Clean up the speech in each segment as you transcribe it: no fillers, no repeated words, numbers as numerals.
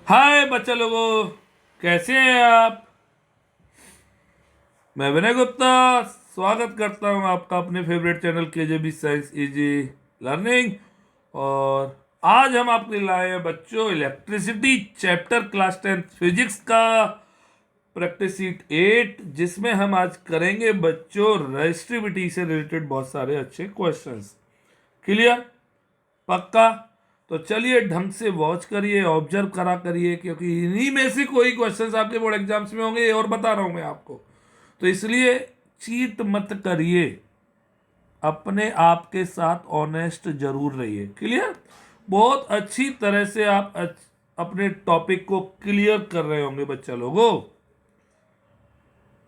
हाय बच्चा लोगों, कैसे हैं आप। मैं विनय गुप्ता स्वागत करता हूं आपका अपने favourite channel KJB science easy learning. और आज हम आपके लिए लाए हैं बच्चों इलेक्ट्रिसिटी चैप्टर क्लास 10 फिजिक्स का प्रैक्टिस सीट 8, जिसमें हम आज करेंगे बच्चों रेजिस्टिविटी से रिलेटेड बहुत सारे अच्छे क्वेश्चंस। क्लियर? पक्का? तो चलिए ढंग से वॉच करिए, ऑब्जर्व करा करिए, क्योंकि इन्हीं में से कोई क्वेश्चंस आपके बोर्ड एग्जाम्स में होंगे, ये और बता रहा हूं मैं आपको। तो इसलिए चीट मत करिए, अपने आप के साथ ऑनेस्ट जरूर रहिए। क्लियर? बहुत अच्छी तरह से आप अपने टॉपिक को क्लियर कर रहे होंगे बच्चा लोगों।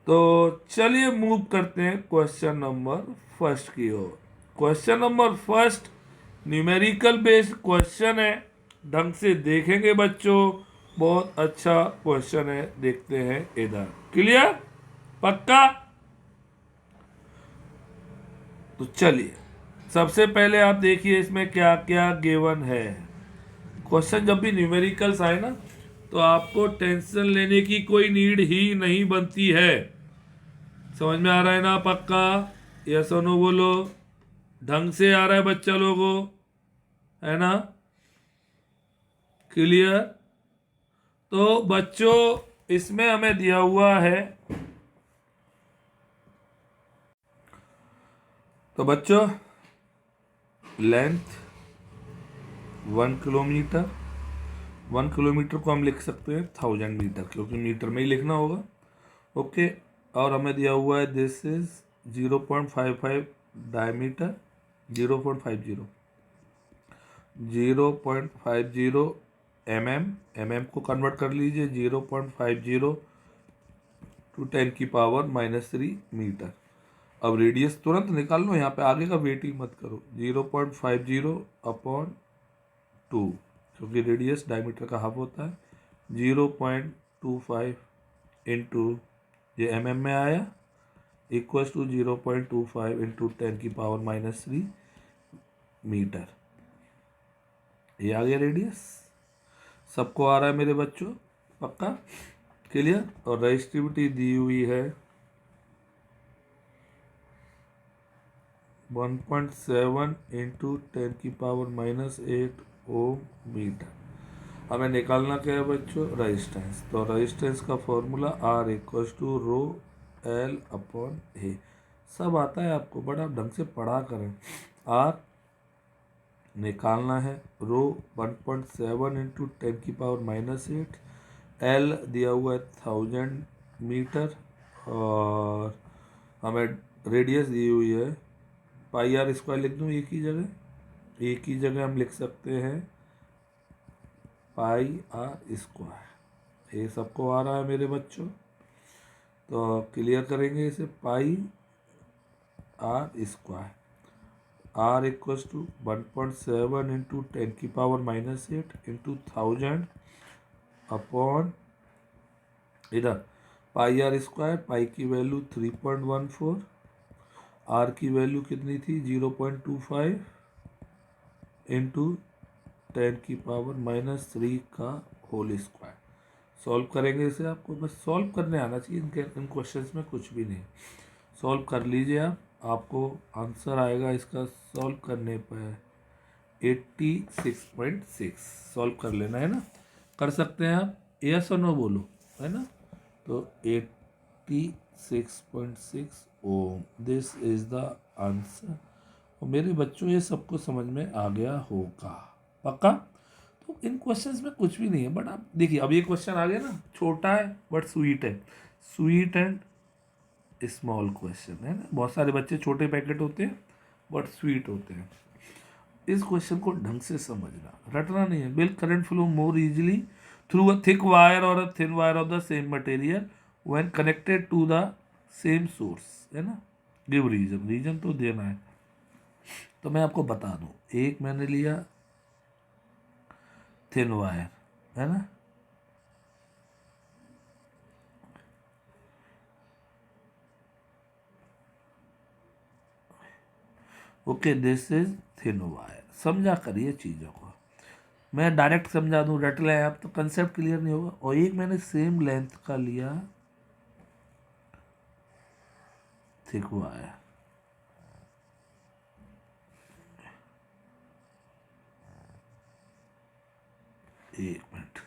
तो चलिए मूव करते हैं क्वेश्चन नंबर फर्स्ट की ओर। Question number first numerical based question है, ढंग से देखेंगे बच्चों। बहुत अच्छा क्वेश्चन है, देखते हैं इधर। क्लियर? पक्का? तो चलिए सबसे पहले आप देखिए इसमें क्या क्या गिवन है। क्वेश्चन जब भी न्यूमेरिकल्स आए ना, तो आपको टेंशन लेने की कोई नीड ही नहीं बनती है। समझ में आ रहा है ना? पक्का? यस और नो बोलो। ढंग से आ रहा है बच्चा लोगों, है ना? क्लियर? तो बच्चों इसमें हमें दिया हुआ है, तो बच्चों लेंथ 1 किलोमीटर, 1 किलोमीटर को हम लिख सकते हैं 1000 मीटर, क्योंकि मीटर में ही लिखना होगा। ओके। और हमें दिया हुआ है this is 0.55 diameter, 0.50 m m को कन्वर्ट कर लीजिए, 0.50 टू 10⁻³ मीटर। अब रेडियस तुरंत निकाल लो, यहाँ पे आगे का वेटिंग मत करो। 0.50/2, क्योंकि रेडियस डायमीटर का हाफ होता है। 0.25 इंटू ये एम में आया, इक्वल्स टू 0.25 इंटू 10⁻³ मीटर। ये आ गया रेडियस। सबको आ रहा है मेरे बच्चों? पक्का? क्लियर? और रेजिस्टिविटी दी हुई है 1.7 इंटू 10⁻⁸ ओम मीटर। हमें निकालना क्या है बच्चों? रेजिस्टेंस। तो रेजिस्टेंस का formula R equals to rho L upon A. सब आता है आपको, बड़ा ढंग से पढ़ा करें। R निकालना है, रो 1.7 इंटू 10⁻⁸, L दिया हुआ है 1000 मीटर, और हमें रेडियस दी हुई है πr² लिख दूँ एक ही जगह, एक ही जगह हम लिख सकते हैं πr²। ये सबको आ रहा है मेरे बच्चों? तो क्लियर करेंगे इसे। πr², R equals to 1.7 into 10⁻⁸ into 1000 upon इधर πr²। पाई की वैल्यू 3.14, R की वैल्यू कितनी थी? 0.25 इंटू 10⁻³ का होल स्क्वायर। सॉल्व करेंगे इसे। आपको बस सॉल्व करने आना चाहिए, इन क्वेश्चंस में कुछ भी नहीं। सॉल्व कर लीजिए आप, आपको आंसर आएगा इसका सॉल्व करने पर 86.6। सॉल्व कर लेना है ना? कर सकते हैं आप? यस और नो बोलो, है ना? तो 86.6 ओम, दिस इज द आंसर। और मेरे बच्चों ये सबको समझ में आ गया होगा? पक्का? तो इन क्वेश्चंस में कुछ भी नहीं है, बट आप देखिए अब ये क्वेश्चन आ गया ना, छोटा है बट स्वीट है। स्वीट एंड स्मॉल क्वेश्चन है ना। बहुत सारे बच्चे छोटे पैकेट होते हैं बट स्वीट होते हैं। इस क्वेश्चन को ढंग से समझना, रटना नहीं है। बिल्ड current flow more easily through a thick wire और a thin wire of the same material when connected to the same source, है ना? गिव रीजन, रीजन तो देना है। तो मैं आपको बता दूं, एक मैंने लिया थिन वायर, है ना? Okay, this is thin wire. समझा करिए चीज़ों को। मैं डायरेक्ट समझा दूँ रट लें आप तो कंसेप्ट क्लियर नहीं होगा। और एक मैंने सेम लेंथ का लिया थिक वायर, एक मिनट,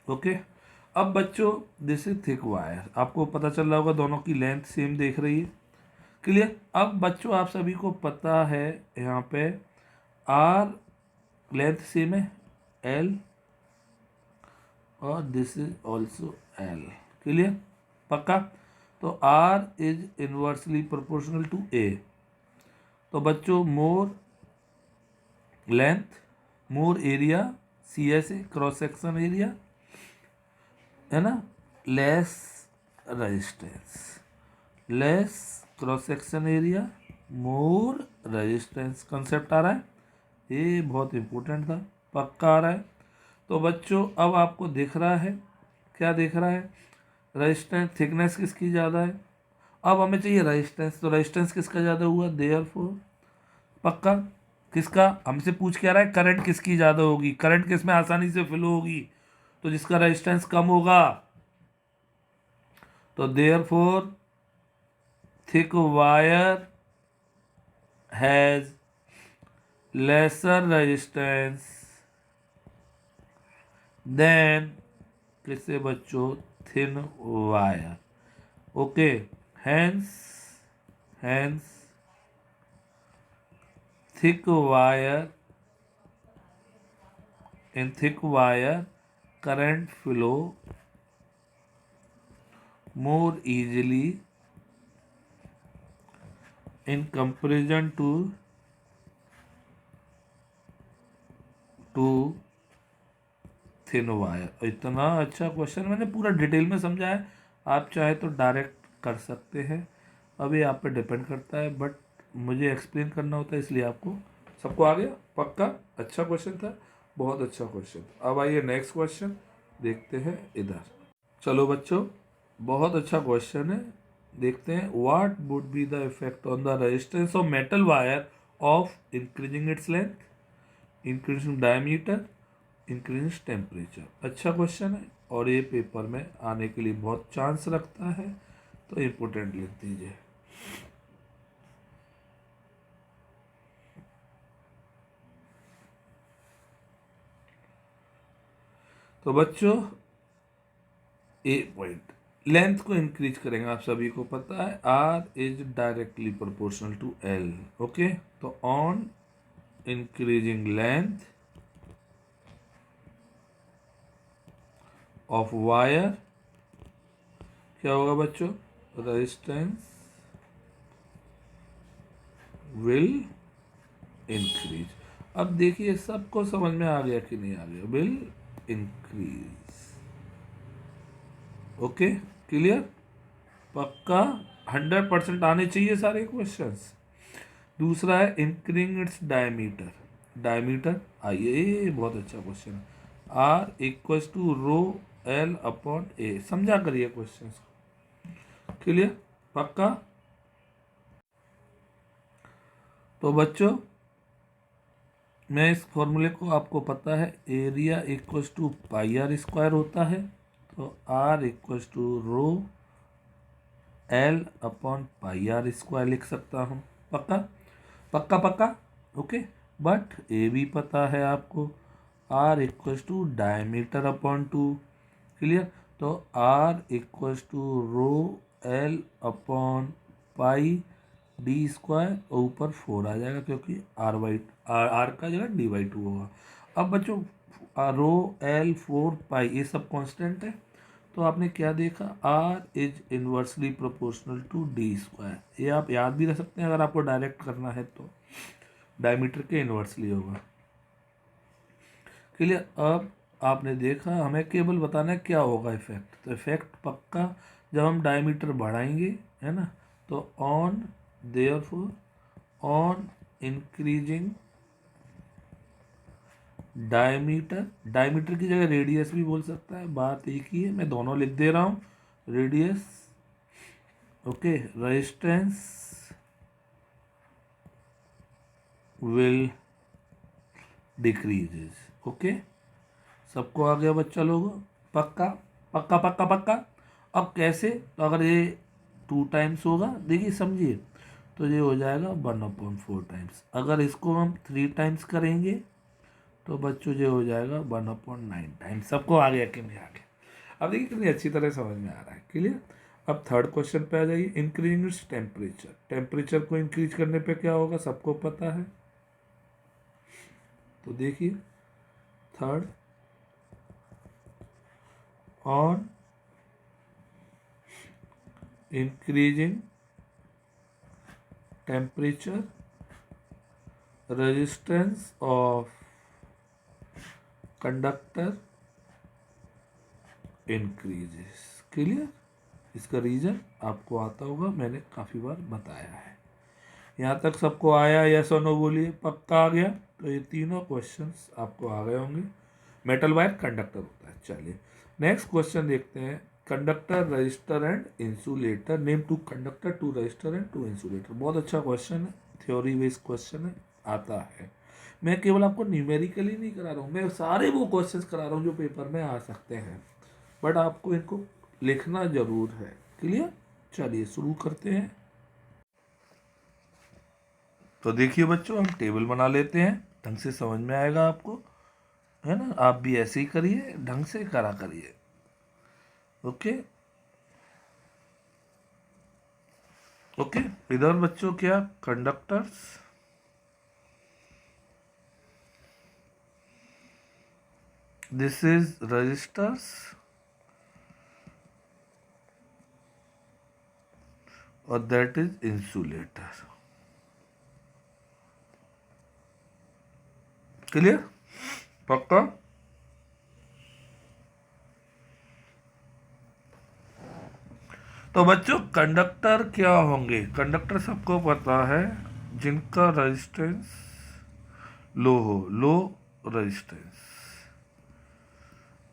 ओके। अब बच्चों दिस इज थिक वायर, आपको पता चल रहा होगा दोनों की लेंथ सेम देख रही है, क्लियर। अब बच्चों आप सभी को पता है यहाँ पे आर लेंथ सेम है एल, और this is also L, clear, पक्का। तो R is inversely proportional to A. तो बच्चों more length more area, C S A cross section area है ना, less resistance, less cross section area more resistance, concept आ रहा है, ये बहुत इंपॉर्टेंट था, पक्का आ रहा है। तो बच्चों अब आपको दिख रहा है, क्या दिख रहा है, रेजिस्टेंस थिकनेस किसकी ज़्यादा है। अब हमें चाहिए रेजिस्टेंस, तो रेजिस्टेंस किसका ज़्यादा हुआ, देयरफॉर, पक्का किसका, हमसे पूछ क्या रहा है, करंट किसकी ज़्यादा होगी, करंट किस में आसानी से फ्लो होगी, तो जिसका रेजिस्टेंस कम होगा। तो therefore thick wire has lesser resistance than किससे बच्चों, thin wire, okay. Hence hence thick wire, in thick wire current flow more easily in comparison to thin wire. इतना अच्छा क्वेश्चन मैंने पूरा डिटेल में समझा है, आप चाहे तो डायरेक्ट कर सकते हैं, अभी आप पे डिपेंड करता है, बट मुझे एक्सप्लेन करना होता है इसलिए आपको, सबको आ गया, पक्का अच्छा क्वेश्चन था, बहुत अच्छा क्वेश्चन। अब आइए नेक्स्ट क्वेश्चन देखते हैं इधर। चलो बच्चों बहुत अच्छा क्वेश्चन है, देखते हैं। What would be the effect on the resistance of metal wire of increasing its length, increasing diameter, increase temperature. अच्छा क्वेश्चन है और ये पेपर में आने के लिए बहुत चांस रखता है, तो इम्पोर्टेंट लिख दीजिए। तो बच्चों ए पॉइंट, लेंथ को इंक्रीज करेंगे, आप सभी को पता है R is directly proportional to L, okay. तो on increasing length of wire क्या होगा बच्चों, रेजिस्टेंस विल इंक्रीज। अब देखिए सबको समझ में आ गया कि नहीं आ गया, विल इंक्रीज, ओके क्लियर, पक्का 100% आने चाहिए सारे क्वेश्चंस। दूसरा है इंक्रीजिंग इट्स डायमीटर, डायमीटर आइए ये बहुत अच्छा क्वेश्चन है, R equals to rho L upon A, समझा करिए क्वेश्चंस को, क्लियर, पक्का। तो बच्चों मैं इस फॉर्मूले को, आपको पता है area equals to pi r square होता है, तो are equals to rho L upon pi r square लिख सकता हूँ, पक्का पक्का पक्का, ओके। बट ये भी पता है आपको R equals to diameter upon two, clear. तो are equals to rho L upon pi D square, और ऊपर 4 आ जाएगा क्योंकि आर का जगह d/2 होगा। अब बच्चों रो एल 4 पाई ये सब कांस्टेंट है, तो आपने क्या देखा, r is inversely proportional to d square, ये आप याद भी रख सकते हैं अगर आपको डायरेक्ट करना है तो, डायमीटर के इनवर्सली होगा, क्लियर। अब आपने देखा हमें केवल बताना है क्या होगा इफेक्ट, तो इफेक्ट पक्का जब हम डायमीटर बढ़ाएंगे, है ना, तो on therefore on increasing diameter, diameter की जगह रेडियस भी बोल सकता है, बात एक ही है, मैं दोनों लिख दे रहा हूँ, radius, okay, resistance will decreases. Okay, सबको आ गया बच्चा लोगों? पक्का पक्का पक्का पक्का। अब कैसे? तो अगर ये 2 टाइम्स होगा, देखिए समझिए, तो ये हो जाएगा 1/4 टाइम्स। अगर इसको हम 3 टाइम्स करेंगे तो बच्चों ये हो जाएगा 1/9 टाइम्स। सबको आ गया कि नहीं आ गया? अब देखिए कितनी अच्छी तरह समझ में आ रहा है। क्लियर? अब थर्ड क्वेश्चन पे आ जाइए। इंक्रीजिंग टेम्परेचर, टेम्परेचर को इंक्रीज करने पे क्या होगा, सबको पता है। तो देखिए third, on increasing temperature resistance of conductor increases. Clear? इसका रीजन आपको आता होगा, मैंने काफ़ी बार बताया है। यहाँ तक सबको आया? यस और नो बोलिए। पक्का आ गया? तो ये तीनों क्वेश्चंस आपको आ गए होंगे। मेटल वायर कंडक्टर होता है। चलिए नेक्स्ट क्वेश्चन देखते हैं। Conductor, register and insulator, name 2 conductor, 2 register and 2 insulator. बहुत अच्छा क्वेश्चन है, थ्योरी बेस्ड क्वेश्चन है, आता है। मैं केवल आपको न्यूमेरिकली नहीं करा रहा हूँ, मैं सारे वो क्वेश्चंस करा रहा हूँ जो पेपर में आ सकते हैं, बट आपको इनको लिखना जरूर है। क्लियर? चलिए शुरू करते हैं। तो देखिए बच्चों, हम टेबल बना लेते हैं, ढंग से समझ में आएगा आपको, है ना? आप भी ऐसे ही करिए, ढंग से करा करिए। Okay okay. इधर बच्चों क्या, कंडक्टर्स, दिस इज रजिस्टर्स और दैट इज इंसुलेटर। क्लियर? पक्का? तो बच्चों कंडक्टर क्या होंगे? कंडक्टर सबको पता है, जिनका रेजिस्टेंस लो हो, लो रेजिस्टेंस।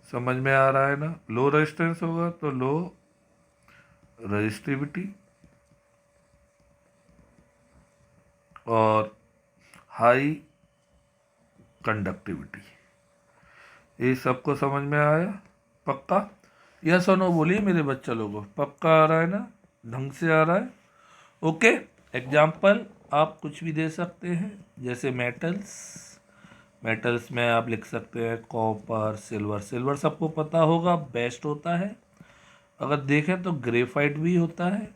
समझ में आ रहा है ना? लो रेजिस्टेंस होगा तो लो रेजिस्टिविटी और हाई कंडक्टिविटी। ये सबको समझ में आया? पक्का? यस और नो बोलिए मेरे बच्चा लोगों। पक्का आ रहा है ना? ढंग से आ रहा है? ओके। एग्जाम्पल आप कुछ भी दे सकते हैं, जैसे मेटल्स, मेटल्स में आप लिख सकते हैं कॉपर, सिल्वर। सिल्वर सबको पता होगा बेस्ट होता है। अगर देखें तो ग्रेफाइट भी होता है।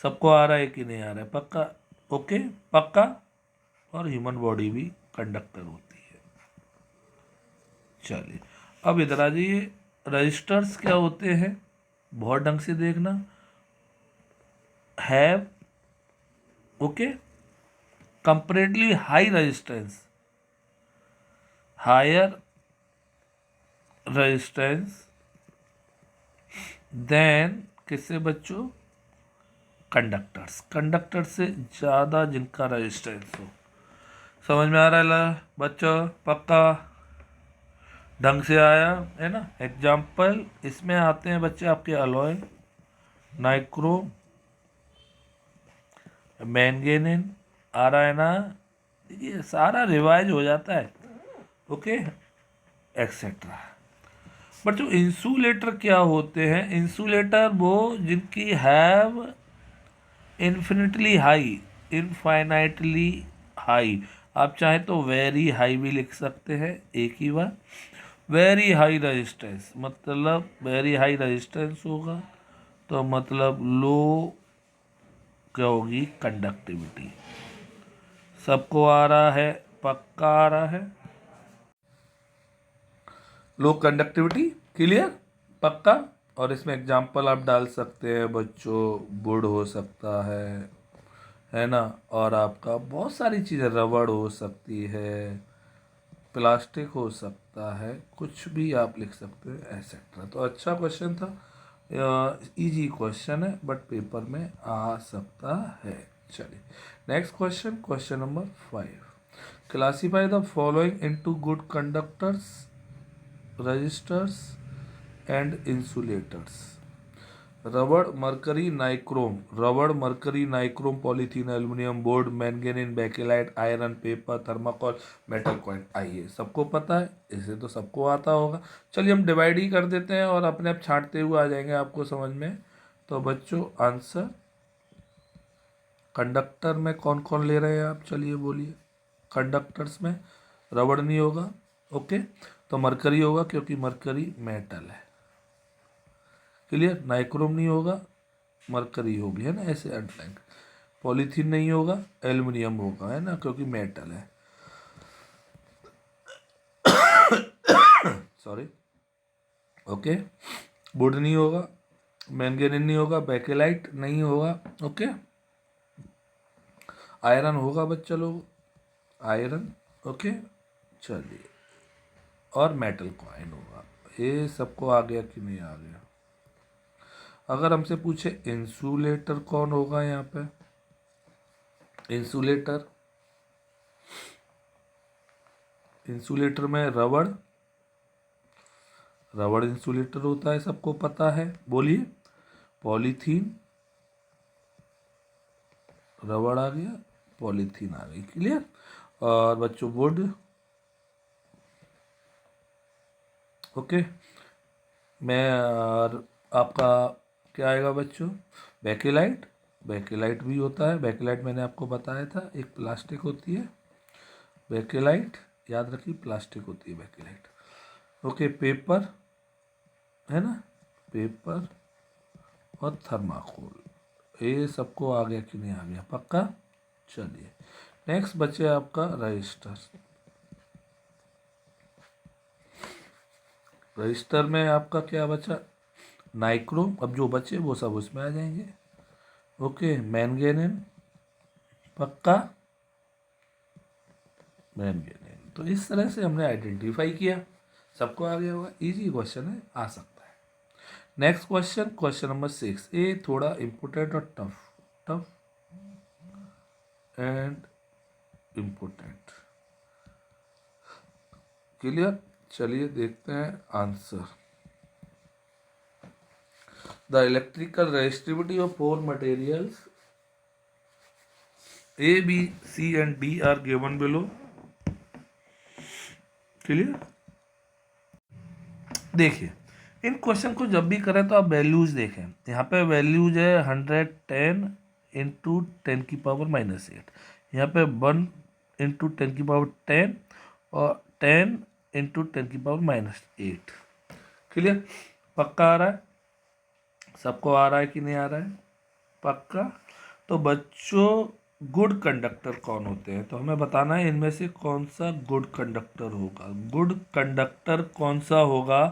सबको आ रहा है कि नहीं आ रहा है? पक्का? ओके पक्का। और ह्यूमन बॉडी भी कंडक्टर होती है। चलिए अब इधर आ जाइए। रजिस्टर्स क्या होते हैं? बहुत ढंग से देखना। Have, okay, comparatively high resistance, higher resistance than किससे बच्चों? कंडक्टर्स। कंडक्टर से ज़्यादा जिनका रेजिस्टेंस हो। समझ में आ रहा है बच्चों? पक्का? ढंग से आया है ना? एग्जाम्पल इसमें आते हैं बच्चे आपके अलॉय, नाइक्रो, मैंगेनिन। आ रहा है ना? ये सारा रिवाइज हो जाता है। Okay etcetera. बट जो इंसुलेटर क्या होते हैं? इंसुलेटर वो जिनकी have infinitely high, infinitely high, आप चाहें तो वेरी हाई भी लिख सकते हैं एक ही बार। वेरी हाई रेजिस्टेंस मतलब वेरी हाई रेजिस्टेंस होगा तो मतलब लो क्या होगी? कंडक्टिविटी। सबको आ रहा है? पक्का आ रहा है? लो कंडक्टिविटी। क्लियर? पक्का? और इसमें एग्जांपल आप डाल सकते हैं बच्चों, वुड हो सकता है ना? और आपका बहुत सारी चीज़ें, रबड़ हो सकती है, प्लास्टिक हो सकता है, कुछ भी आप लिख सकते हैं एसेट्रा। तो अच्छा क्वेश्चन था, इजी क्वेश्चन है, बट पेपर में आ सकता है। चलिए next question, question number 5। Classify the following into good conductors, resistors and insulators. रबड़, मरकरी, नाइक्रोम, रबड़, mercury, nichrome, polythene, aluminium, board, manganese, bakelite, iron, paper, thermocol, metal coin. आइए, सबको पता है, इसे तो सबको आता होगा। चलिए हम डिवाइड ही कर देते हैं और अपने आप छांटते हुए आ जाएंगे आपको समझ में। तो बच्चों आंसर कंडक्टर में कौन कौन ले रहे हैं आप, चलिए बोलिए। कंडक्टर्स में रबड़ नहीं होगा, ओके, तो मरकरी होगा क्योंकि मरकरी मेटल है। क्लियर। नाइक्रोम नहीं होगा, मरकरी होगी, है ना, ऐसे अंडरलाइन। पॉलीथीन नहीं होगा, एल्युमिनियम होगा, है ना, क्योंकि मेटल है। Sorry, okay. वुड नहीं होगा, मैंगनीज नहीं होगा, बेकेलाइट नहीं होगा, ओके। आयरन होगा बच्चा लोग, आयरन, ओके। चलिए, और मेटल कॉइन होगा। ये सबको आ गया कि नहीं आ गया। अगर हमसे पूछे इंसुलेटर कौन होगा यहाँ पे, इंसुलेटर, इंसुलेटर में रबड़, रबड़ इंसुलेटर होता है, सबको पता है, बोलिए। पॉलीथीन, रबड़ आ गया, पॉलीथीन आ गई, क्लियर। और बच्चों वुड, ओके। मैं और आपका क्या आएगा बच्चों, बेकेलाइट, बेकेलाइट भी होता है। बेकेलाइट मैंने आपको बताया था, एक प्लास्टिक होती है बेकेलाइट, याद रखिए प्लास्टिक होती है बेकेलाइट, ओके। पेपर, है ना, पेपर और थर्माकोल। ये सबको आ गया कि नहीं आ गया, पक्का। चलिए नेक्स्ट बचे आपका रजिस्टर। रजिस्टर में आपका क्या बचा, नाइक्रोम, अब जो बचे वो सब उसमें आ जाएंगे, ओके। मैंगनीज, पक्का, मैंगनीज। तो इस तरह से हमने आइडेंटिफाई किया, सबको आ गया होगा, इजी क्वेश्चन है, आ सकता है। Next question, question number 6। ये थोड़ा इम्पोर्टेंट और tough, tough and important, clear. चलिए देखते हैं answer. The electrical resistivity of four materials A, B, C and D are given below, clear. देखिए इन क्वेश्चन को जब भी करें तो आप वैल्यूज देखें, यहाँ पे वैल्यूज है 110 इंटू 10⁻⁻8, यहाँ पे 1 इंटू 10⁻10 और 10 इंटू 10⁻⁻8, क्लियर। पक्का आ रहा है, सबको आ रहा है कि नहीं आ रहा है, पक्का। तो बच्चों गुड कंडक्टर कौन होते हैं, तो हमें बताना है इनमें से कौन सा गुड कंडक्टर होगा। गुड कंडक्टर कौन सा होगा,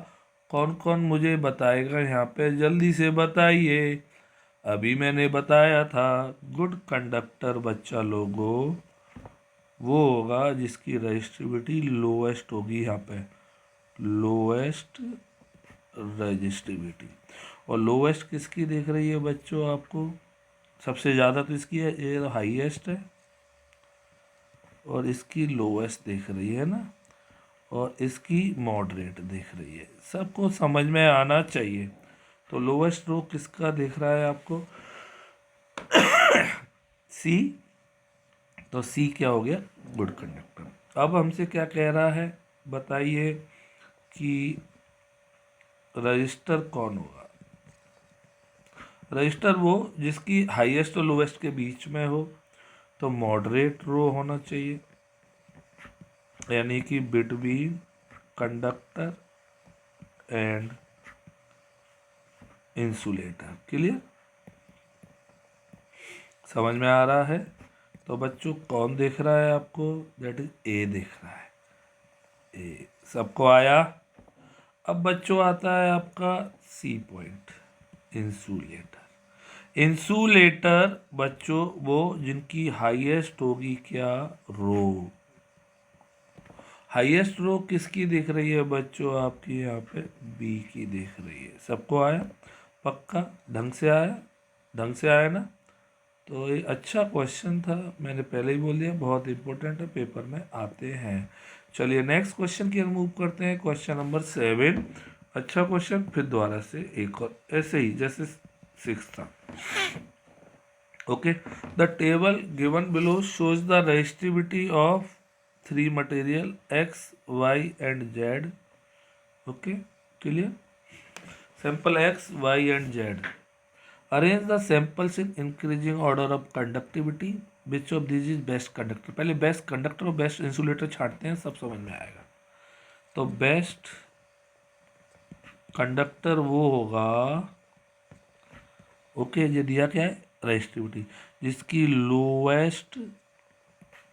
कौन कौन मुझे बताएगा यहाँ पे, जल्दी से बताइए। अभी मैंने बताया था गुड कंडक्टर बच्चा लोगों वो होगा जिसकी रेजिस्टिविटी लोएस्ट होगी, यहाँ पे लोएस्ट रेजिस्टिविटी। और लोएस्ट किसकी दिख रही है बच्चों आपको, सबसे ज़्यादा तो इसकी है, ये हाईएस्ट है और इसकी लोएस्ट दिख रही है ना, और इसकी मॉडरेट दिख रही है, सबको समझ में आना चाहिए। तो लोएस्ट रो किसका दिख रहा है आपको, सी, तो सी क्या हो गया, गुड कंडक्टर। अब हमसे क्या कह रहा है बताइए कि रजिस्टर कौन होगा। रजिस्टर वो जिसकी हाईएस्ट और लोवेस्ट के बीच में हो, तो मॉडरेट रो होना चाहिए, यानी कि between conductor and insulator, clear, समझ में आ रहा है। तो बच्चों कौन दिख रहा है आपको, दैट इज ए दिख रहा है, ए, सबको आया। अब बच्चों आता है आपका सी पॉइंट, इंसुलेटर। इंसुलेटर बच्चों वो जिनकी हाईएस्ट होगी क्या, रो। हाईएस्ट रो किसकी दिख रही है बच्चों आपकी, यहाँ पे बी की दिख रही है, सबको आया, पक्का, ढंग से आया, ढंग से आया ना। तो ये अच्छा क्वेश्चन था, मैंने पहले ही बोल दिया, बहुत इंपॉर्टेंट है, पेपर में आते हैं। चलिए नेक्स्ट क्वेश्चन की ओर मूव करते हैं, क्वेश्चन नंबर 7। अच्छा क्वेश्चन, फिर दोबारा से एक और ऐसे ही जैसे 6 था। Okay, the table given below shows the resistivity of three material x, y and z. Okay, clear? Sample x, y and z. Arrange the samples in increasing order of conductivity. Which of these is best conductor? पहले best conductor और best insulator छांटते हैं, सब समझ में आएगा। तो best conductor वो होगा, ओके, ये दिया क्या है, रेजिस्टिविटी, जिसकी लोएस्ट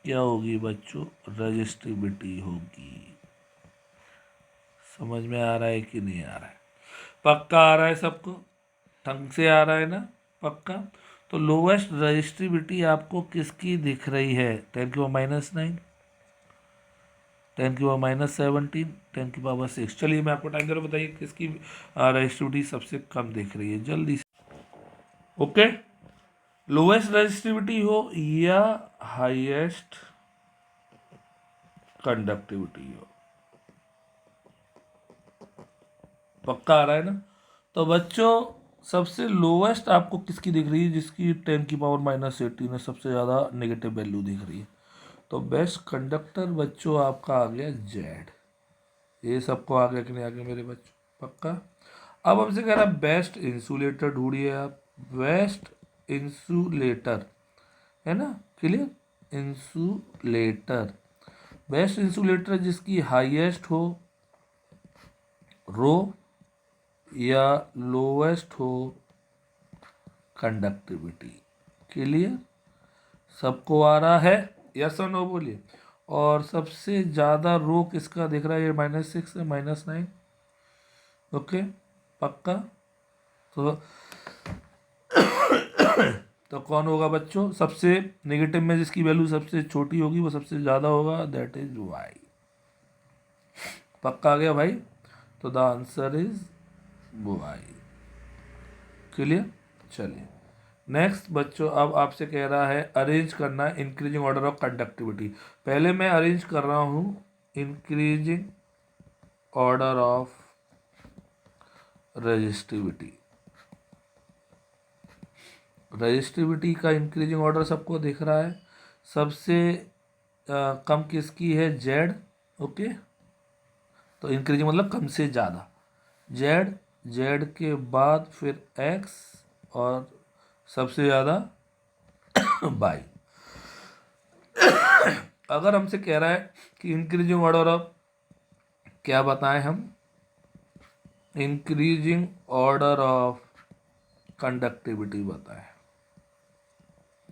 क्या होगी बच्चों, रेजिस्टिविटी होगी। समझ में आ रहा है कि नहीं आ रहा है? पक्का आ रहा है सबको? ढंग से आ रहा है ना? पक्का। तो लोएस्ट रेजिस्टिविटी आपको किसकी दिख रही है? 10⁻⁹, 10⁻⁻17, 10⁻6। चलिए मैं आपको टाइम दे रहा हूँ, बताइए किसकी रेजिस्टिविटी सबसे कम दिख रही है जल्दी से। ओके, लोएस्ट रेजिस्टिविटी हो या हाईएस्ट कंडक्टिविटी हो। पक्का आ रहा है ना? तो बच्चों सबसे लोएस्ट आपको किसकी दिख रही है? जिसकी 10⁻⁻18 है, सबसे ज़्यादा नेगेटिव वैल्यू दिख रही है। तो बेस्ट कंडक्टर बच्चों आपका आ गया जेड। ये सबको आ गया कि नहीं आ गया मेरे बच्चों? पक्का। अब हमसे कह रहा है बेस्ट इंसुलेटर ढूंढिए आप। बेस्ट इंसुलेटर है ना, क्लियर? इंसुलेटर, बेस्ट इंसुलेटर जिसकी हाईएस्ट हो रो या लोएस्ट हो कंडक्टिविटी। क्लियर? सबको आ रहा है? यस और नो बोलिए। और सबसे ज़्यादा रो किसका दिख रहा है? ये -6 है, -9। ओके, पक्का। तो तो कौन होगा बच्चों? सबसे नेगेटिव में जिसकी वैल्यू सबसे छोटी होगी वो सबसे ज़्यादा होगा, दैट इज वाई। पक्का आ गया भाई? तो the answer is Y. Clear? चलिए नेक्स्ट बच्चों, अब आपसे कह रहा है अरेंज करना इंक्रीजिंग ऑर्डर ऑफ कंडक्टिविटी। पहले मैं अरेंज कर रहा हूँ increasing order of resistivity. Resistivity का इंक्रीजिंग ऑर्डर सबको दिख रहा है। सबसे कम किसकी है? जेड। ओके, तो इंक्रीजिंग मतलब कम से ज़्यादा, जेड, जेड के बाद फिर एक्स और सबसे ज़्यादा बाई। अगर हमसे कह रहा है कि इंक्रीजिंग ऑर्डर ऑफ, क्या बताएं हम, इंक्रीजिंग ऑर्डर ऑफ कंडक्टिविटी बताएं,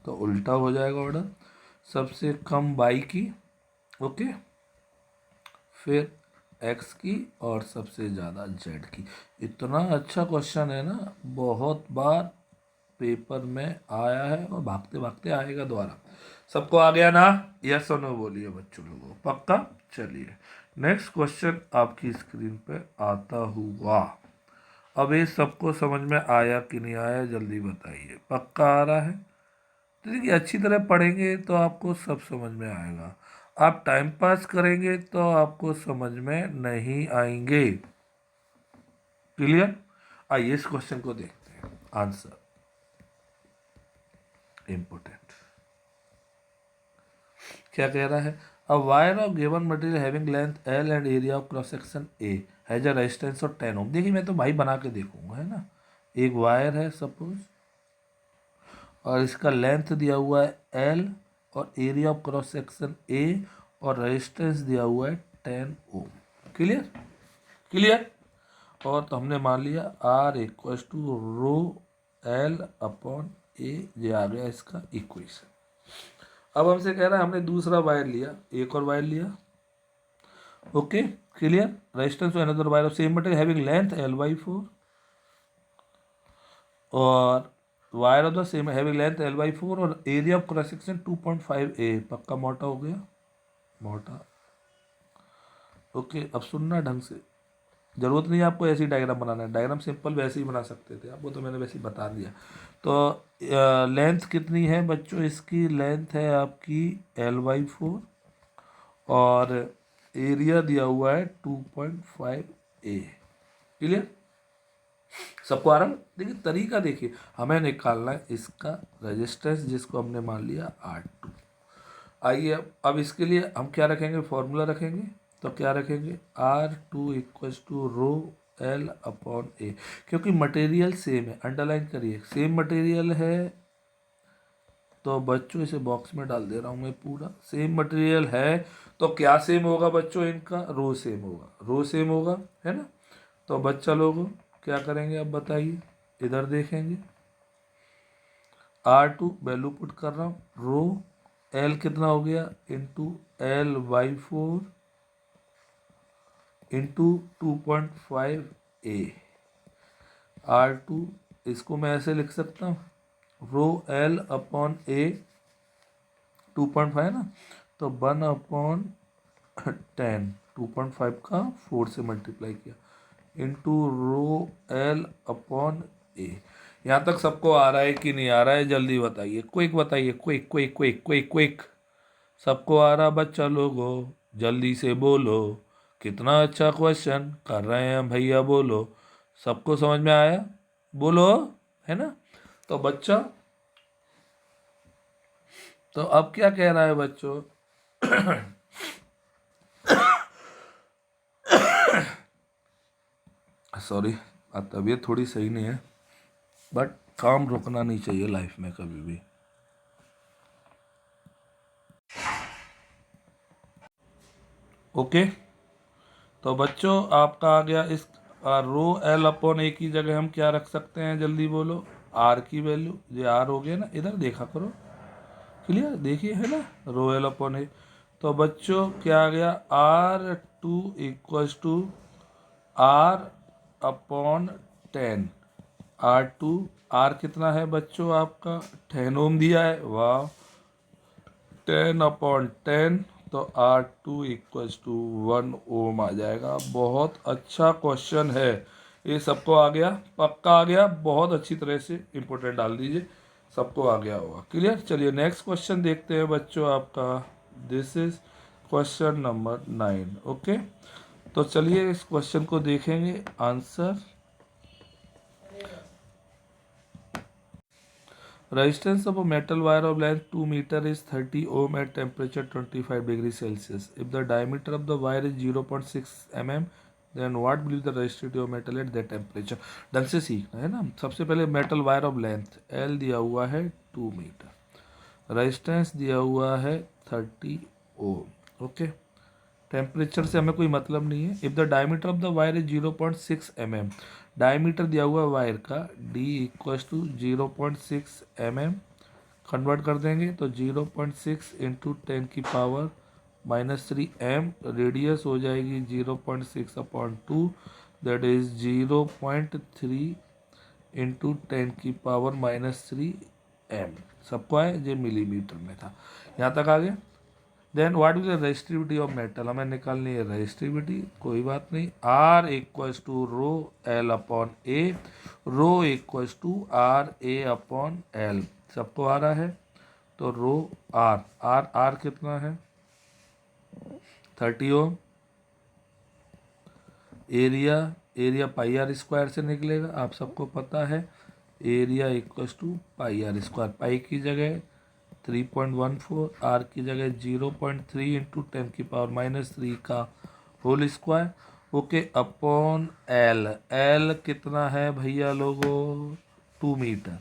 तो उल्टा हो जाएगा ऑर्डर। सबसे कम बाई की, ओके, फिर एक्स की और सबसे ज़्यादा जेड की। इतना अच्छा क्वेश्चन है ना, बहुत बार पेपर में आया है और भागते भागते आएगा दोबारा। सबको आ गया ना? यस और नो बोलिए बच्चों लोगों, पक्का। चलिए नेक्स्ट क्वेश्चन आपकी स्क्रीन पे आता हुआ। अब ये सबको समझ में आया कि नहीं आया जल्दी बताइए। पक्का आ रहा है? तो देखिए अच्छी तरह पढ़ेंगे तो आपको सब समझ में आएगा, आप टाइम पास करेंगे तो आपको समझ में नहीं आएंगे। क्लियर? आइए इस क्वेश्चन को देखते हैं। आंसर इंपोर्टेंट क्या कह रहा है? A wire of given material having length L and area of cross section A has a resistance of 10 ओम। देखिए मैं तो भाई बना के देखूंगा, है ना। एक वायर है सपोज, और इसका लेंथ दिया हुआ है एल और area of cross section A और रेजिस्टेंस दिया हुआ है 10 ओम। क्लियर? क्लियर? और तो हमने मान लिया R equal to rho L upon A, ये आ गया इसका इक्वेशन। अब हमसे कह रहा है हमने दूसरा वायर लिया, एक और वायर लिया, okay, clear? Resistance to another wire of same material having length L/4 और wire of the same having length L/4 और area of cross section 2.5 A। पक्का मोटा हो गया, मोटा। ओके, अब सुनना ढंग से, जरूरत नहीं है आपको ऐसी डायग्राम बनाना है, डायग्राम सिंपल वैसे ही बना सकते थे आपको, तो मैंने वैसे ही बता दिया। तो लेंथ कितनी है बच्चों? इसकी लेंथ है आपकी L/4 और एरिया दिया हुआ है 2.5 A। क्लियर? सबको आ रहा है? देखिए तरीका देखिए, हमें निकालना है इसका रेजिस्टेंस जिसको हमने मान लिया R2। आइए अब इसके लिए हम क्या रखेंगे, फॉर्मूला रखेंगे। तो क्या रखेंगे, R2 equals to rho L upon A, क्योंकि मटेरियल सेम है, अंडरलाइन करिए, सेम मटेरियल है। तो बच्चों इसे बॉक्स में डाल दे रहा हूँ मैं, पूरा सेम मटेरियल है तो क्या सेम होगा बच्चों, इनका रो सेम होगा, रो सेम होगा, है ना। तो बच्चा लोग क्या करेंगे अब बताइए, इधर देखेंगे, R2 वैल्यू पुट कर रहा हूँ, रो एल कितना हो गया, into L/4 into 2.5 A। R2 इसको मैं ऐसे लिख सकता हूँ, रो एल अपॉन ए 2.5 है ना, तो 1/10, 2.5 का 4 से मल्टीप्लाई किया, इंटू रो एल अपॉन ए। यहाँ तक सबको आ रहा है कि नहीं आ रहा है, जल्दी बताइए, क्विक बताइए, quick quick quick quick quick. सबको आ रहा बच्चा लोगो, जल्दी से बोलो, कितना अच्छा क्वेश्चन कर रहे हैं भैया, बोलो, सबको समझ में आया, बोलो, है ना। तो बच्चा, तो अब क्या कह रहा है बच्चों, सॉरी तबीयत थोड़ी सही नहीं है, बट काम रुकना नहीं चाहिए लाइफ में कभी भी। ओके, तो बच्चों आपका आ गया इस रो एल अपॉन ए की जगह हम क्या रख सकते हैं, जल्दी बोलो, आर की वैल्यू, ये आर हो गया ना, इधर देखा करो, क्लियर, देखिए है ना, रो एल अपॉन ए। तो बच्चों क्या आ गया, R2 equals to R upon 10। R2, R कितना है बच्चों आपका, 10 ओम दिया है, वाह, 10/10, तो R2 इक्वल्स टू 1 ओम आ जाएगा। बहुत अच्छा क्वेश्चन है ये, सबको आ गया, पक्का आ गया, बहुत अच्छी तरह से इंपोर्टेंट डाल दीजिए, सबको आ गया होगा, क्लियर। चलिए नेक्स्ट क्वेश्चन देखते हैं बच्चों आपका, this is question number 9। Okay, तो चलिए इस क्वेश्चन को देखेंगे answer. Resistance of a metal wire of length 2 meter is 30 ohm at temperature 25 degrees Celsius. If the diameter of the wire is 0.6 mm, then what will be the resistivity of metal at that temperature? ढंग से सीखना है ना। सबसे पहले metal wire of length L दिया हुआ है 2 मीटर, रेजिस्टेंस दिया हुआ है 30 ओम। ओके, टेम्परेचर से हमें कोई मतलब नहीं है। If the diameter of the wire is 0.6 mm, diameter दिया हुआ है वायर का, D equals to 0.6 mm, convert कर देंगे तो 0.6 इंटू 10⁻³ m, रेडियस हो जाएगी 0.6/2, दैट इज 0.3 इंटू 10⁻³ m। सबको आए, ये मिलीमीटर में था, यहाँ तक आ गया। Then what is the resistivity of metal, हमें निकालनी है रेजिस्टिविटी, कोई बात नहीं, R equals to rho L upon A, rho equals to RA/L, सबको आ रहा है, तो रो आर, आर कितना है 30 ओम, एरिया, एरिया πr² से निकलेगा, आप सबको पता है, एरिया इक्वल्स टू πr², पाई की जगह 3.14, आर की जगह 0.3 इंटू 10⁻³ का whole square, okay, upon l, l कितना है भैया लोगों, 2 मीटर,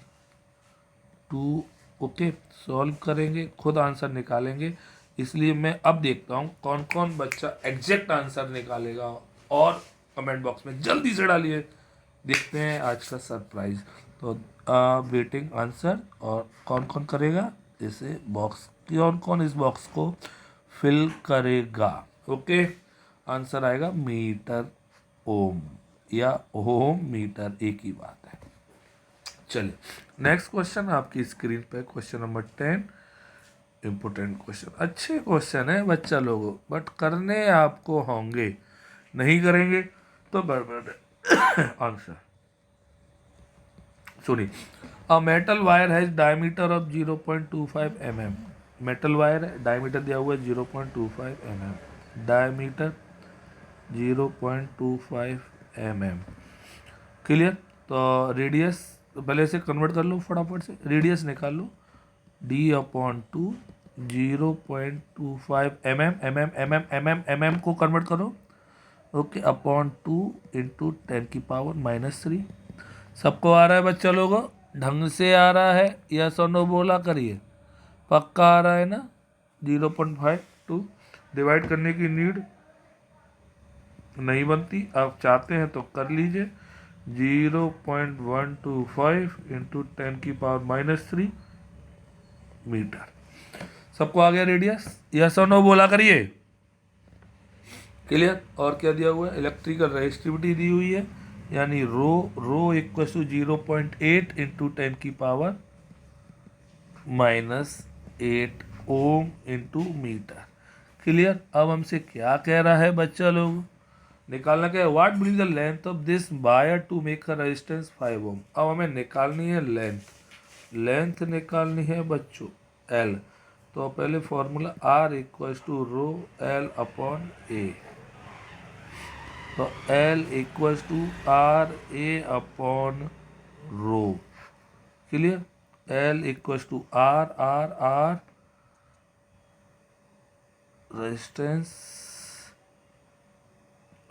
2। ओके, सॉल्व करेंगे, खुद आंसर निकालेंगे, इसलिए मैं अब देखता हूँ कौन कौन बच्चा एग्जैक्ट आंसर निकालेगा, और कमेंट बॉक्स में जल्दी से डालिए, देखते हैं आज का सरप्राइज। तो वेटिंग आंसर, और कौन कौन करेगा इसे बॉक्स, कौन कौन इस बॉक्स को फिल करेगा। ओके, आंसर आएगा मीटर ओम, या ओम मीटर, एक ही बात है। चलिए नेक्स्ट क्वेश्चन आपकी स्क्रीन पे, क्वेश्चन नंबर 10, इम्पोर्टेंट क्वेश्चन, अच्छे क्वेश्चन है बच्चा लोगों, बट करने आपको होंगे, नहीं करेंगे तो गड़बड़ है। आंसर सुनिए, a metal wire has diameter of 0.25 mm, metal wire है, डायमीटर दिया हुआ है 0.25 mm, डायमीटर 0.25 mm, क्लियर। तो रेडियस पहले से कन्वर्ट कर लो फटाफट से, रेडियस निकाल लो, d/2 0.25 mm को कन्वर्ट करो, ओके, अपॉन 2 इंटू 10⁻³ सबको आ रहा है बच्चा लोगों, ढंग से आ रहा है, यस और नो बोला करिए, पक्का आ रहा है ना। 0.52 डिवाइड करने की नीड नहीं बनती, आप चाहते हैं तो कर लीजिए, 0.125 इंटू 10⁻³ मीटर। सबको आ गया रेडियस, यस और नो बोला करिए, क्लियर। और क्या दिया हुआ है, इलेक्ट्रिकल रेजिस्टिविटी दी हुई है, यानी rho equal to 0.8 into 10⁻⁻8 ohm into metre, clear. अब हमसे क्या कह रहा है बच्चा लोग, निकालना क्या है, what will be the length of this wire to make a resistance 5 ohm. अब हमें निकालनी है लेंथ निकालनी है बच्चों एल, तो पहले formula R equals to rho L upon A, तो L equals to RA upon rho, clear. L equals to R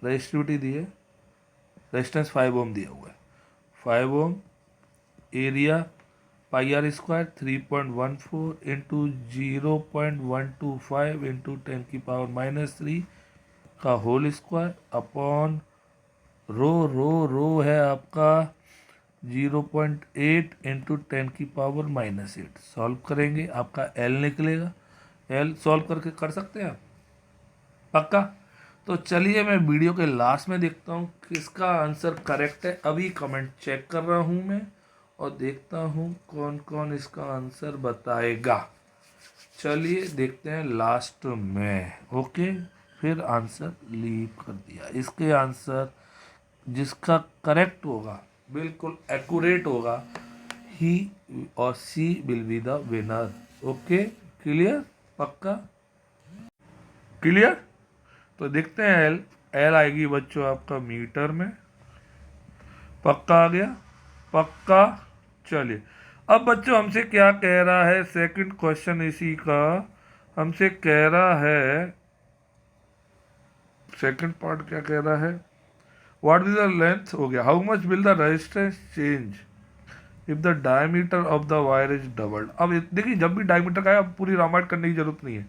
resistivity दी है, रेजिस्टेंस 5 ओम दिया हुआ है, 5 ओम, एरिया πr² 3.14 इंटू 0.125 इंटू 10⁻³ का होल स्क्वायर अपॉन रो है आपका 0.8 इंटू 10⁻⁻8। सॉल्व करेंगे आपका एल निकलेगा, एल सॉल्व करके कर सकते हैं आप, पक्का। तो चलिए मैं वीडियो के लास्ट में देखता हूँ किसका आंसर करेक्ट है, अभी कमेंट चेक कर रहा हूँ मैं और देखता हूँ कौन कौन इसका आंसर बताएगा। चलिए देखते हैं लास्ट में, ओके। फिर आंसर लीव कर दिया, इसके आंसर जिसका करेक्ट होगा, बिल्कुल एक्यूरेट होगा, ही और she will be the winner, okay, clear, पक्का, क्लियर। तो देखते हैं एल आएगी बच्चों आपका मीटर में, पक्का आ गया, पक्का। चलिए अब बच्चों हमसे क्या कह रहा है, सेकंड क्वेश्चन इसी का हमसे कह रहा है, सेकंड पार्ट क्या कह रहा है, व्हाट इज द लेंथ हो गया, how much will the resistance change if the diameter of the wire is doubled. अब देखिए जब भी डायमीटर का है, अब पूरी रामायण करने की जरूरत नहीं है,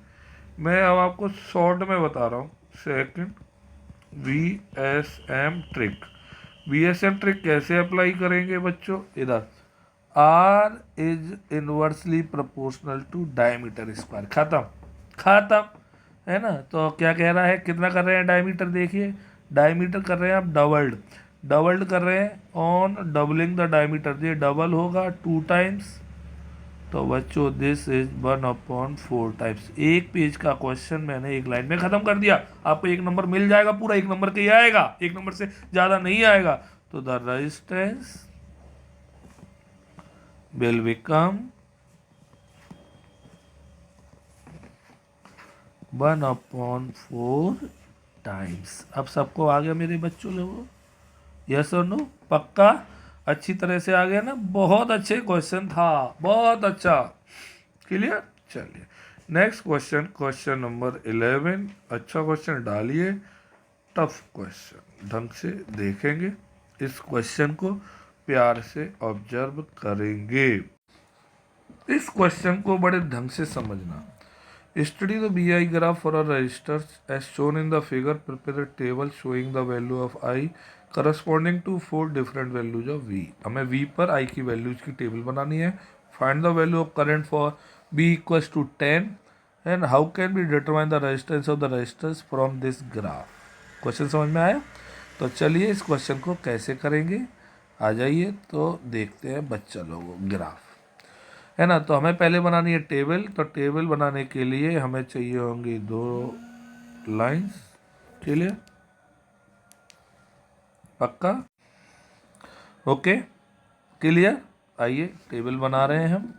मैं अब आपको शॉर्ट में बता रहा हूँ। Second VSM trick, VSM trick कैसे अप्लाई करेंगे बच्चों, इधर R is inversely proportional to diameter square, खत्म है ना। तो क्या कह रहा है, कितना कर रहे हैं डायमीटर, देखिए डायमीटर कर रहे हैं आप डबल्ड कर रहे हैं, ऑन डबलिंग द डायमीटर, ये डबल होगा 2 टाइम्स, तो बच्चों दिस इज 1/4 टाइम्स। एक पेज का क्वेश्चन मैंने एक लाइन में खत्म कर दिया, आपको 1 नंबर मिल जाएगा, पूरा 1 नंबर के ही आएगा, 1 नंबर से ज्यादा नहीं आएगा। तो the resistance will become 1/4 times. अब सबको आ गया मेरे बच्चों लोगों, यस और नो, पक्का, अच्छी तरह से आ गया ना, बहुत अच्छे क्वेश्चन था, बहुत अच्छा, क्लियर। चलिए नेक्स्ट क्वेश्चन, क्वेश्चन नंबर 11, अच्छा क्वेश्चन डालिए, टफ क्वेश्चन, ढंग से देखेंगे इस क्वेश्चन को, प्यार से ऑब्जर्व करेंगे, इस क्वेश्चन को बड़े ढंग से समझना। Study the BI graph for a resistor as shown in the figure, prepare a table showing the value of I corresponding to 4 different values of V। हमें V पर I की वैल्यूज की टेबल बनानी है। Find the value of current for B equals to 10 and how can be determine the resistance of the resistors from this graph. Question समझ में आया, तो चलिए इस क्वेश्चन को कैसे करेंगे, आ जाइए तो देखते हैं बच्चा लोगों, ग्राफ है ना। तो हमें पहले बनानी है टेबल, तो टेबल बनाने के लिए हमें चाहिए होंगी 2 लाइंस, क्लियर, पक्का, ओके, क्लियर। आइए टेबल बना रहे हैं हम,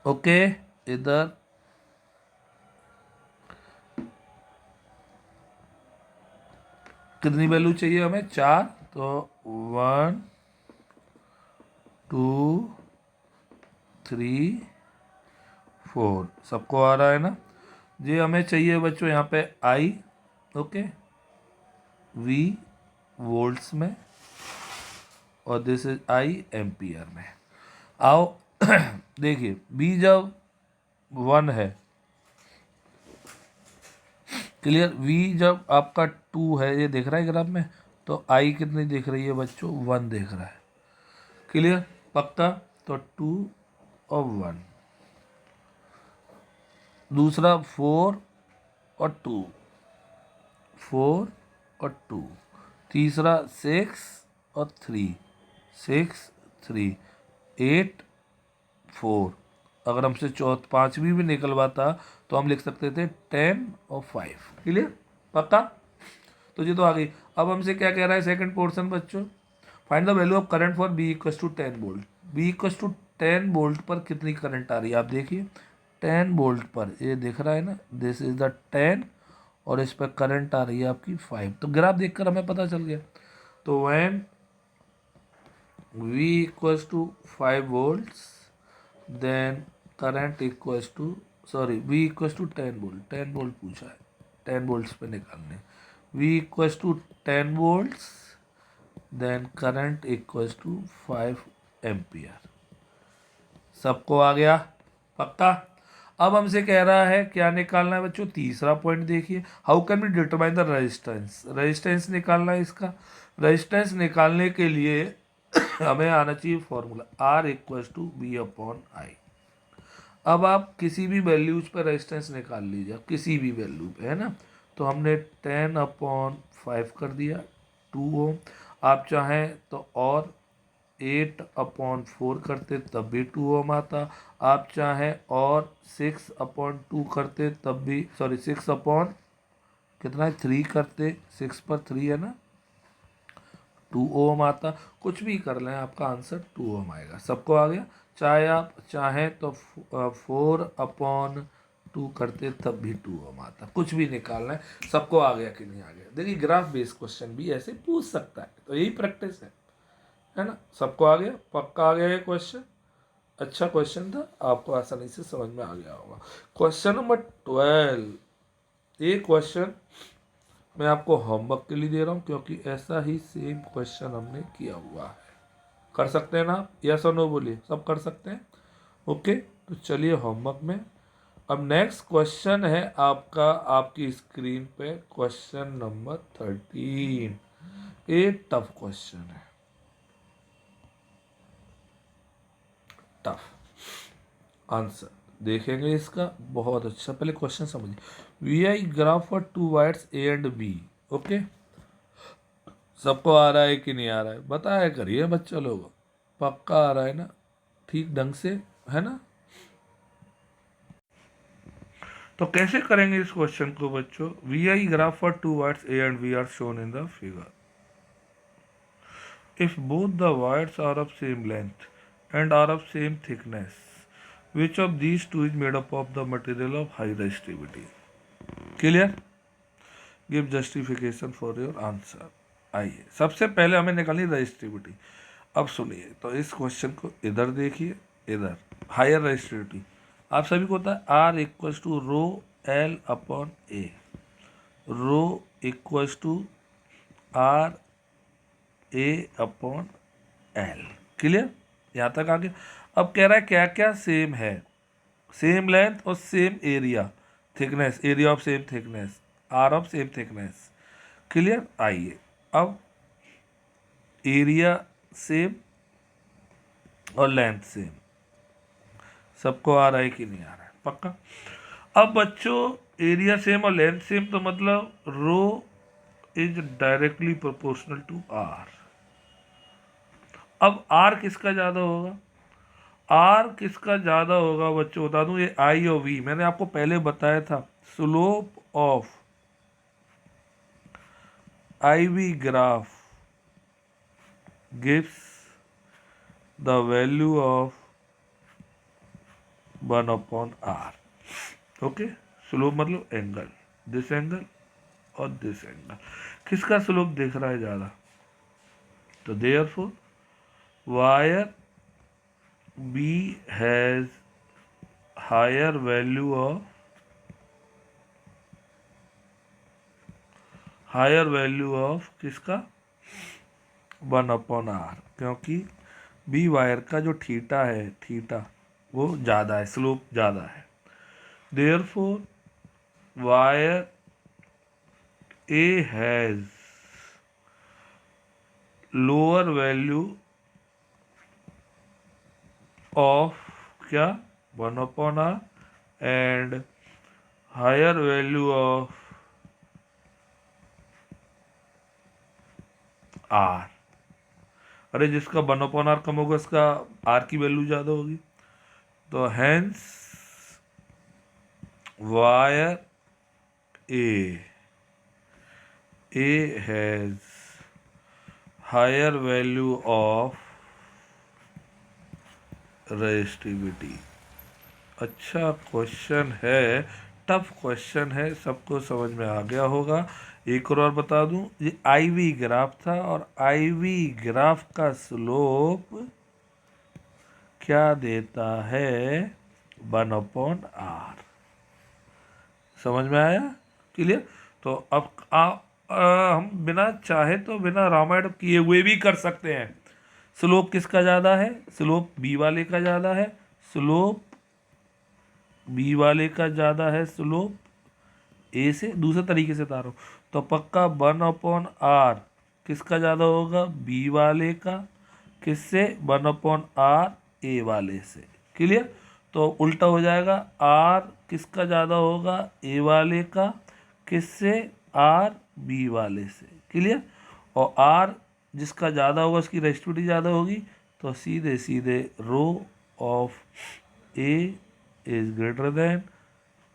ओके, इधर कितनी वैल्यू चाहिए हमें? 4, तो 1 2 3 4 सबको आ रहा है ना। ये हमें चाहिए बच्चों यहाँ पे आई, ओके, वी वोल्ट्स में, और दिस इज आई एम्पियर में। आओ देखिए, बी जब 1 है, क्लियर, वी जब आपका 2 है, ये देख रहा है ग्राफ में, तो आई कितनी दिख रही है बच्चों? 1 दिख रहा है, क्लियर, पक्का। तो 2 और 1, दूसरा 4 और 2, 4 और 2, तीसरा 6 और 3, 6 3, 8 4। अगर हमसे पांचवी भी निकलवाता तो हम लिख सकते थे 10 और 5, क्लियर, पक्का। तो ये तो आ गई। अब हमसे क्या कह रहा है सेकंड पोर्शन बच्चों? Find the value of current for B equals to 10 volt. B equals to 10 volt पर कितनी करंट आ रही है? आप देखिए 10 वोल्ट पर, ये दिख रहा है ना, दिस इज द 10, और इस पर करंट आ रही है आपकी 5। तो ग्राफ देखकर हमें पता चल गया। तो when V equals to 5 volts, then current equals to, sorry, V equals to 10 volt, 10 volt पूछा है, 10 वोल्ट्स पे निकालने। V equals to 10 volts, then current equals to 5 ampere. सबको आ गया, पक्का। अब हमसे कह रहा है क्या निकालना है बच्चों? तीसरा पॉइंट देखिए, how can be determine the resistance. Resistance निकालना है इसका। रेजिस्टेंस निकालने के लिए हमें आना चाहिए formula, R equals to B upon I. अब आप किसी भी वैल्यूज पर रेजिस्टेंस निकाल लीजिए, किसी भी वैल्यू पे, है ना। तो हमने 10 अपॉन 5 कर दिया, 2 ओम। आप चाहें तो और 8 अपॉन 4 करते तब भी 2 ओम आता। आप चाहें और 6 अपॉन 2 करते तब भी, सॉरी 6 अपॉन कितना है 3 करते, 6 पर 3 है ना, 2 ओम आता। कुछ भी कर लें, आपका आंसर 2 ओम आएगा। सबको आ गया। चाहे आप चाहें तो 4 अपॉन 2 करते तब भी 2 ओम आता। कुछ भी निकालना है। सबको आ गया कि नहीं आ गया? देखिए ग्राफ बेस्ड क्वेश्चन भी ऐसे पूछ सकता है, तो यही प्रैक्टिस है ना। सबको आ गया, पक्का आ गया ये क्वेश्चन। अच्छा क्वेश्चन था, आपको आसानी से समझ में आ गया होगा। क्वेश्चन नंबर 12, ये क्वेश्चन मैं आपको होमवर्क के लिए दे रहा हूँ, क्योंकि ऐसा ही सेम क्वेश्चन हमने किया हुआ है। कर सकते हैं ना आप? यस और नो बोलिए, सब कर सकते हैं। ओके, तो चलिए होमवर्क में। अब नेक्स्ट क्वेश्चन है आपका, आपकी स्क्रीन पे क्वेश्चन नंबर 13। ये टफ क्वेश्चन है, टफ। आंसर देखेंगे इसका, बहुत अच्छा। पहले क्वेश्चन समझिए। V I graph for 2 wires A and B, okay. सबको आ रहा है कि नहीं आ रहा है? बताया करिए बच्चा लोग, पक्का आ रहा है ना, ठीक ढंग से, है ना। तो कैसे करेंगे इस क्वेश्चन को बच्चों? V I graph for 2 wires A and B are shown in the figure. If both the wires are of same length and are of same thickness, which of these two is made up of the material of high resistivity? Clear? Give justification for your answer। आइए, सबसे पहले हमें निकालनी resistivity. अब सुनिए, तो इस question को इधर देखिए, इधर हायर रेजिस्टिविटी आप सभी को होता है R equals to rho L upon A. Rho equals to R A upon L. Clear? यहाँ तक आ गया। अब कह रहा है क्या क्या सेम है? सेम लेंथ और same area, thickness, area of same thickness, R of same thickness. Clear? आइए, अब एरिया सेम और लेंथ सेम, सबको आ रहा है कि नहीं आ रहा है? पक्का। अब बच्चों एरिया सेम और लेंथ सेम, तो मतलब rho is directly proportional to R. अब आर किसका ज़्यादा होगा? आर किसका ज़्यादा होगा बच्चों बता दूं, ये आई और वी मैंने आपको पहले बताया था। Slope of I V graph gives the value of 1 upon R. Okay, slope मतलब एंगल, दिस एंगल और दिस एंगल। किसका स्लोप दिख रहा है ज़्यादा? तो therefore wire B has higher value of किसका? 1/r, क्योंकि बी वायर का जो थीटा है, थीटा वो ज़्यादा है, स्लोप ज़्यादा है। Therefore wire A has lower value of क्या? 1/r and higher value of R. अरे जिसका 1/r कम होगा उसका आर की वैल्यू ज़्यादा होगी। तो hence wire A has higher value of resistivity. अच्छा क्वेश्चन है, टफ क्वेश्चन है, सबको समझ में आ गया होगा। एक और बता दूं, ये आईवी ग्राफ था और आईवी ग्राफ का स्लोप क्या देता है? 1/r। समझ में आया? क्लियर? तो अब हम बिना चाहे तो बिना रामायण किए हुए भी कर सकते हैं। स्लोप किसका ज़्यादा है? स्लोप बी वाले का ज़्यादा है। स्लोप बी वाले का ज़्यादा है, स्लोप ए से। दूसरे तरीके से बता रहा हूँ तो पक्का 1/r किसका ज़्यादा होगा? बी वाले का। किससे? 1/r ए वाले से। क्लियर? तो उल्टा हो जाएगा, r किसका ज़्यादा होगा? ए वाले का। किससे? r बी वाले से। क्लियर? और r जिसका ज़्यादा होगा उसकी रेजिस्टिविटी ज़्यादा होगी, तो सीधे सीधे rho of A is greater than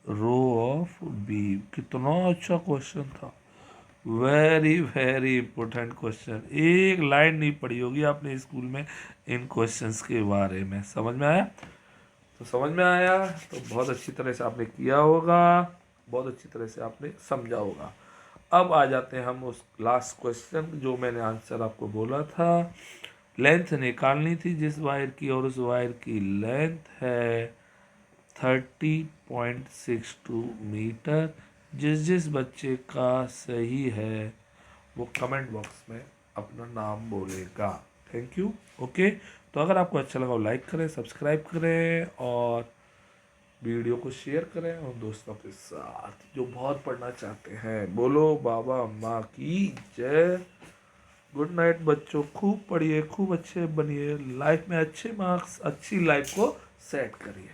rho of B. कितना अच्छा क्वेश्चन था, वेरी वेरी इंपॉर्टेंट क्वेश्चन। एक लाइन नहीं पढ़ी होगी आपने स्कूल में इन क्वेश्चंस के बारे में। समझ में आया? तो समझ में आया तो बहुत अच्छी तरह से आपने किया होगा, बहुत अच्छी तरह से आपने समझा होगा। अब आ जाते हैं हम उस लास्ट क्वेश्चन जो मैंने आंसर आपको बोला था। लेंथ निकालनी थी जिस वायर की, और उस वायर की लेंथ है 30.62 मीटर। जिस बच्चे का सही है वो कमेंट बॉक्स में अपना नाम बोलेगा। Thank you. ओके, तो अगर आपको अच्छा लगा लाइक करें, सब्सक्राइब करें और वीडियो को शेयर करें और दोस्तों के साथ जो बहुत पढ़ना चाहते हैं। बोलो बाबा अम्मा की जय। गुड नाइट बच्चों, खूब पढ़िए, खूब अच्छे बनिए, लाइफ में अच्छे मार्क्स, अच्छी लाइफ को सेट करिए।